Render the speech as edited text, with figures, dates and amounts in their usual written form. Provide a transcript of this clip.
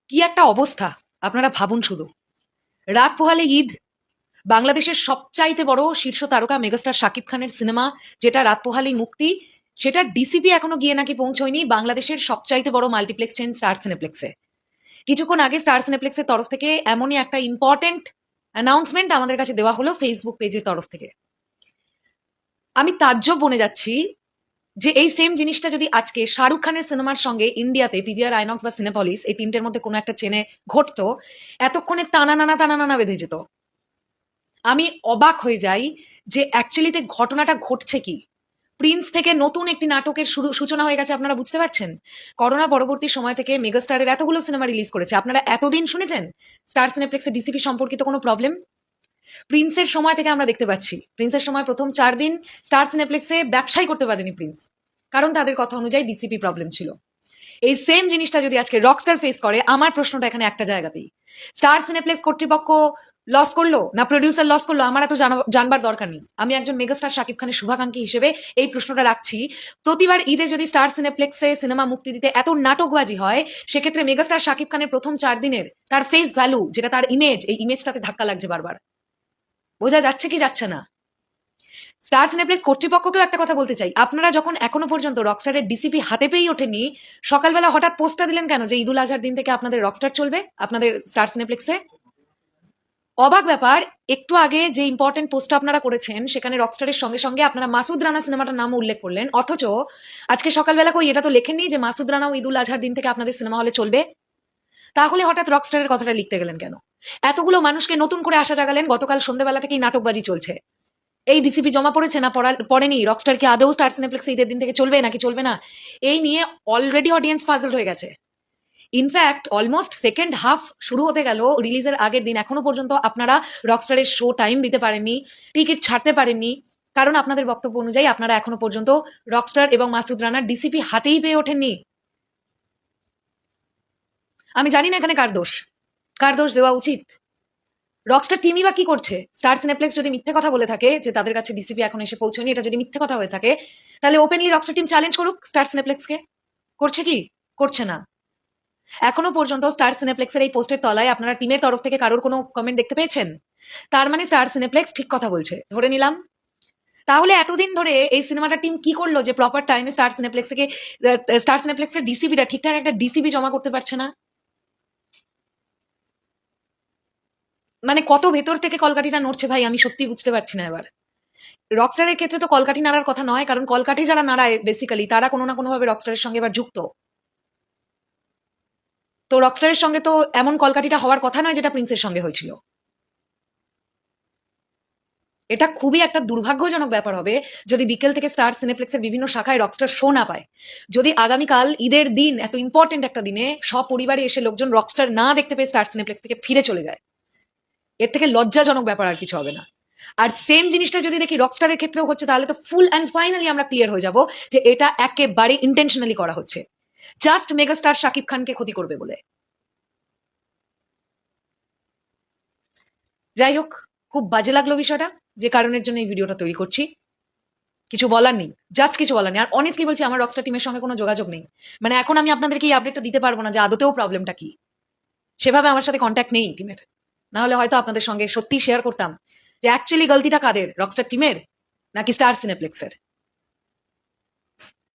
কি একটা অবস্থা আপনারা ভাবুন শুধু। রাত পোহালে ঈদ, বাংলাদেশের সবচাইতে বড় শীর্ষ তারকা মেগাস্টার শাকিব খানের সিনেমা যেটা রাত পোহালেই মুক্তি, সেটা ডিসিপি এখনো গিয়ে নাকি পৌঁছয়নি বাংলাদেশের সবচাইতে বড় মাল্টিপ্লেক্স চেইন স্টার সিনেপ্লেক্সে। কিছুক্ষণ আগে স্টার সিনেপ্লেক্সের তরফ থেকে এমনই একটা ইম্পর্টেন্ট অ্যানাউন্সমেন্ট আমাদের কাছে দেওয়া হলো ফেসবুক পেজের তরফ থেকে। আমি তাজ্জব বনে যাচ্ছি যে এই সেম জিনিসটা যদি আজকে শাহরুখ খানের সিনেমার সঙ্গে ইন্ডিয়াতে পিভিআর, আইনক্স বা সিনেপলিস এই তিনটের মধ্যে কোনো একটা চেনে ঘটতো, এতক্ষণে টানা নানা বেঁধে যেত। আমি অবাক হয়ে যাই যে অ্যাকচুয়ালিতে ঘটনাটা ঘটছে কি। প্রিন্স থেকে নতুন একটি নাটকের সূচনা হয়ে গেছে, আপনারা বুঝতে পারছেন? করোনা পরবর্তী সময় থেকে মেগাস্টারের এতগুলো সিনেমা রিলিজ করেছে, আপনারা এতদিন শুনেছেন স্টার সিনেপ্লেক্সে ডিসিপি সম্পর্কিত কোনো প্রবলেম? প্রিন্সের সময় থেকে আমরা দেখতে পাচ্ছি, প্রিন্সের সময় প্রথম 4 দিন স্টার সিনেপ্লেক্সে ব্যবসাই করতে পারেনি প্রিন্স, কারণ তাদের কথা অনুযায়ী ডিসিপি প্রবলেম ছিল। এই সেম জিনিসটা যদি আজকে রকস্টার ফেস করে, আমার প্রশ্নটা এখানে একটা জায়গাতেই, স্টার সিনেপ্লেক্স কর্তৃপক্ষ লস করলো না প্রডিউসার লস করলো, আমার এত জানবার দরকার নেই। আমি একজন মেগাস্টার শাকিব খানের শুভাকাঙ্ক্ষী হিসেবে এই প্রশ্নটা রাখছি। প্রতিবার ঈদে যদি স্টার সিনেপ্লেক্সে সিনেমা মুক্তি দিতে এত নাটকবাজি হয়, সেক্ষেত্রে মেগাস্টার শাকিব খানের প্রথম 4 দিনের তার ফেস ভ্যালু, যেটা তার ইমেজ, এই ইমেজটাতে ধাক্কা লাগছে বারবার। বোঝা যাচ্ছে কি যাচ্ছে না? স্টার সিনেপ্লেক্স কর্তৃপক্ষকেও একটা কথা বলতে চাই, আপনারা যখন এখনো পর্যন্ত রকস্টারের ডিসিপি হাতে পেয়েই ওঠেনি, সকালবেলা হঠাৎ পোস্টটা দিলেন কেন যে ঈদুল আজহার দিন থেকে আপনাদের রকস্টার চলবে আপনাদের স্টার সিনেপ্লেক্সে? অবাক ব্যাপার, একটু আগে যে ইম্পর্টেন্ট পোস্টটা আপনারা করেছেন সেখানে রকস্টারের সঙ্গে সঙ্গে আপনারা মাসুদ রানা সিনেমাটার নাম উল্লেখ করলেন, অথচ আজকে সকালবেলা কই এটা তো লেখেননি যে মাসুদ রানাও ঈদুল আজহার দিন থেকে আপনাদের সিনেমা হলে চলবে। তাহলে হঠাৎ রকস্টারের কথাটা লিখতে গেলেন কেন? এতগুলো মানুষকে নতুন করে আশা জাগালেন, গতকাল সন্ধ্যেবেলা থেকেই নাটকবাজি চলছে। এই ডিসিপি জমা পড়েছে না পড়েনি, রকস্টার কি আদৌ স্টার সিনেপ্লেক্সে ঈদের দিন থেকে চলবে নাকি চলবে না, এই নিয়ে অলরেডি অডিয়েন্স পাজলড হয়ে গেছে। ইনফ্যাক্ট অলমোস্ট সেকেন্ড হাফ শুরু হতে গেল রিলিজের আগের দিন, এখনো পর্যন্ত আপনারা রকস্টারের শো টাইম দিতে পারেননি, টিকিট ছাড়তে পারেননি, কারণ আপনাদের বক্তব্য অনুযায়ী আপনারা এখনো পর্যন্ত রকস্টার এবং মাসুদ রানার ডিসিপি হাতেই পেয়ে ওঠেননি। আমি জানি না এখানে কার দোষ দেওয়া উচিত। রকস্টার টিমই বা কি করছে? স্টার সিনেপ্লেক্স যদি মিথ্যে কথা বলে থাকে যে তাদের কাছে ডিসিপি এখন এসে পৌঁছয়নি, এটা যদি মিথ্যে কথা হয়ে থাকে, তাহলে ওপেনলি রকস্টার টিম চ্যালেঞ্জ করুক স্টার সিনেপ্লেক্সকে। করছে কি? করছে না। এখনো পর্যন্ত স্টার সিনেপ্লেক্সের এই পোস্টের তলায় আপনারা টিমের তরফ থেকে কারোর কোনো কমেন্ট দেখতে পেয়েছেন? তার মানে স্টার সিনেপ্লেক্স ঠিক কথা বলছে, ধরে নিলাম। তাহলে এতদিন ধরে এই সিনেমাটা টিম কি করলো যে প্রপার টাইমে স্টার সিনেপ্লেক্সের ডিসিপিটা ঠিকঠাক একটা ডিসিপি জমা করতে পারছে না? মানে কত ভেতর থেকে কলকাঠিটা নড়ছে ভাই, আমি সত্যি বুঝতে পারছি না এবার। রকস্টারের ক্ষেত্রে তো কলকাঠি নাড়ার কথা নয়, কারণ কলকাঠি যারা নাড়ায় বেসিক্যালি তারা কোনো না কোনোভাবে রকস্টারের সঙ্গে এবার যুক্ত। তো রকস্টারের সঙ্গে তো এমন কলকাঠিটা হওয়ার কথা নয় যেটা প্রিন্সের সঙ্গে হয়েছিল। এটা খুবই একটা দুর্ভাগ্যজনক ব্যাপার হবে যদি বিকেল থেকে স্টার সিনেপ্লেক্সের বিভিন্ন শাখায় রকস্টার শো না পায়। যদি আগামীকাল ঈদের দিন, এত ইম্পর্টেন্ট একটা দিনে, সপরিবারে এসে লোকজন রকস্টার না দেখতে পেয়ে স্টার সিনেপ্লেক্স থেকে ফিরে চলে যায়, এর থেকে লজ্জাজনক ব্যাপার আর কিছু হবে না। আর সেম জিনিসটা যদি দেখি রকস্টারের ক্ষেত্রেও হচ্ছে, তাহলে তো ফুল অ্যান্ড ফাইনালি আমরা ক্লিয়ার হয়ে যাব যে এটা একেবারে ইন্টেনশনালি করা হচ্ছে, জাস্ট মেগাস্টার শাকিব খানকে ক্ষতি করবে বলে। যাই হোক, খুব বাজে লাগলো বিষয়টা, যে কারণের জন্য এই ভিডিওটা তৈরি করছি। কিছু বলার নেই, জাস্ট কিছু বলার নেই। আর অনেস্টলি বলছি, আমার রকস্টার টিমের সঙ্গে কোনো যোগাযোগ নেই। মানে এখন আমি আপনাদেরকে এই আপডেটটা দিতে পারবো না যে আদতেও প্রবলেমটা কি। সেভাবে আমার সাথে কন্ট্যাক্ট নেই টিমের। না হলে হয়তো আপনাদের সঙ্গে সত্যি শেয়ার করতাম যে অ্যাকচুয়ালি গলতিটা কাদের, রকস্টার টিমের নাকি স্টার সিনেপ্লেক্সের।